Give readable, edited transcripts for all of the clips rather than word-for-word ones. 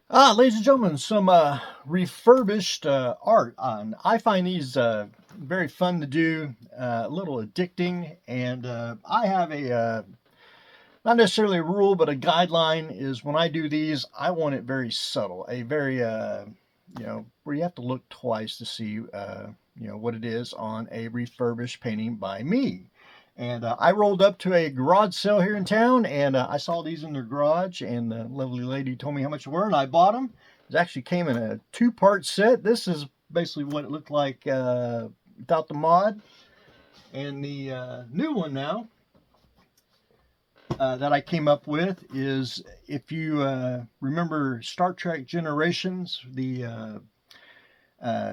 Ladies and gentlemen, some refurbished art. I find these very fun to do, a little addicting, and I have not necessarily a rule, but a guideline is when I do these, I want it very subtle, a very, where you have to look twice to see, what it is on a refurbished painting by me. And I rolled up to a garage sale here in town, and I saw these in their garage, and the lovely lady told me how much they were, and I bought them. It actually came in a two-part set. This is basically what it looked like without the mod, and the new one now that I came up with is, if you remember Star Trek Generations, the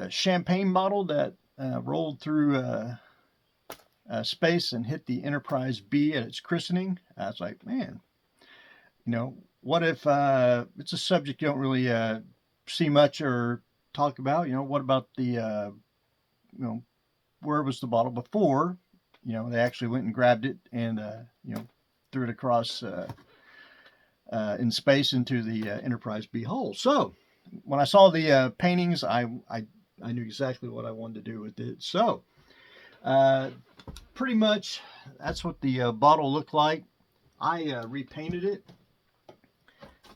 champagne bottle that rolled through space and hit the Enterprise B at its christening. I was like, man, what if it's a subject you don't really see much or talk about? What about the, where was the bottle before? They actually went and grabbed it and, threw it across in space into the Enterprise B hull. So when I saw the paintings, I knew exactly what I wanted to do with it. So uh, pretty much that's what the bottle looked like. I repainted it,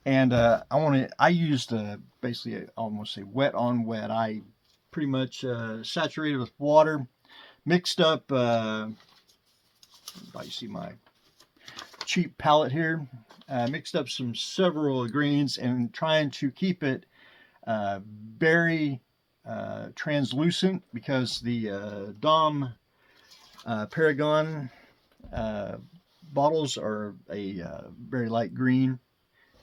and I used basically almost a wet on wet. I pretty much saturated with water, mixed up. You see my cheap palette here. Mixed up several greens and trying to keep it very translucent, because the Dom Perignon uh, bottles are a very light green,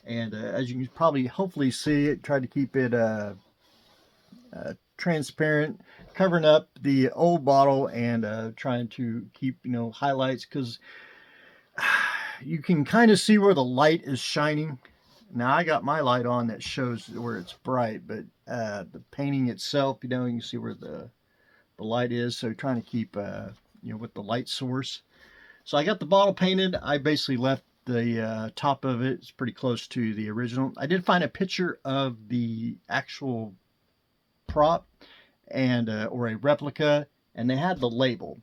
and as you can probably hopefully see, it tried to keep it transparent, covering up the old bottle, and trying to keep highlights, because you can kind of see where the light is shining. Now I got my light on that shows where it's bright, but the painting itself, you can see where the light is. So trying to keep with the light source. So I got the bottle painted. I basically left the top of it. It's pretty close to the original. I did find a picture of the actual prop and or a replica, and they had the label.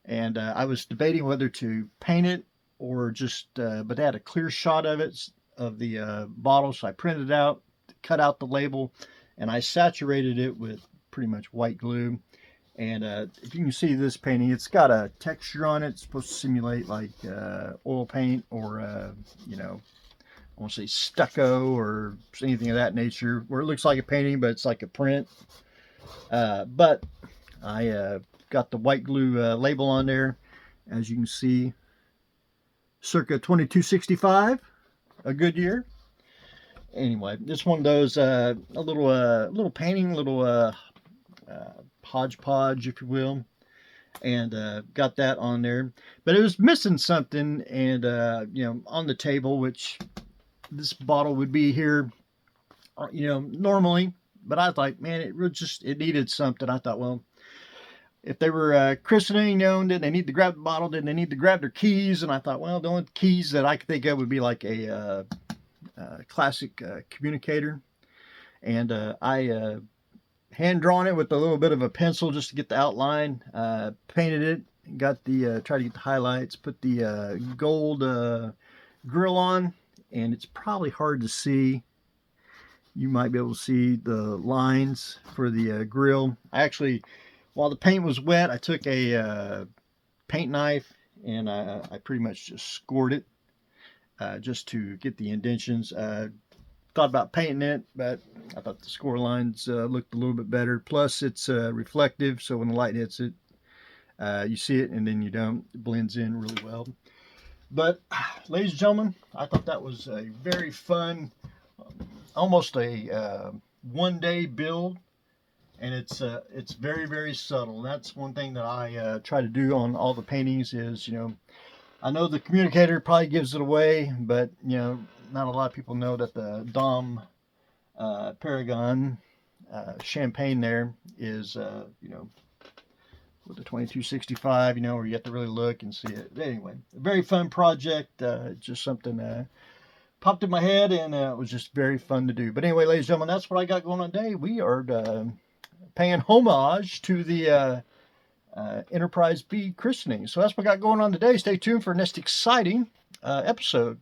And I was debating whether to paint it or just, but they had a clear shot of it, of the bottle. So I printed it out, cut out the label, and I saturated it with pretty much white glue. And if you can see this painting, it's got a texture on it. It's supposed to simulate like oil paint, or, I won't say stucco or anything of that nature, where it looks like a painting, but it's like a print. But I got the white glue label on there, as you can see, circa 2265, a good year. Anyway, this one of those a little painting, little hodgepodge, if you will, and got that on there. But it was missing something, and on the table, which this bottle would be here, normally. But I thought, man, it needed something. I thought, well, if they were christening, did they need to grab the bottle? Did they need to grab their keys? And I thought, well, the only keys that I could think of would be like a classic communicator. And I hand drawn it with a little bit of a pencil just to get the outline. Painted it, got the tried to get the highlights, put the gold grill on, and it's probably hard to see. You might be able to see the lines for the grill. I actually, while the paint was wet, I took a paint knife, and I pretty much just scored it just to get the indentions. Thought about painting it, but I thought the score lines looked a little bit better. Plus, it's reflective, so when the light hits it, you see it, and then you don't. It blends in really well. But, ladies and gentlemen, I thought that was a very fun, almost a one-day build, and it's very, very subtle. That's one thing that I try to do on all the paintings is, I know the communicator probably gives it away, but, not a lot of people know that the Dom Paragon champagne there is, with the 2265, where you have to really look and see it. But anyway, a very fun project. Just something popped in my head, and it was just very fun to do. But anyway, ladies and gentlemen, that's what I got going on today. We are paying homage to the Enterprise B christening. So that's what I got going on today. Stay tuned for the next exciting episode.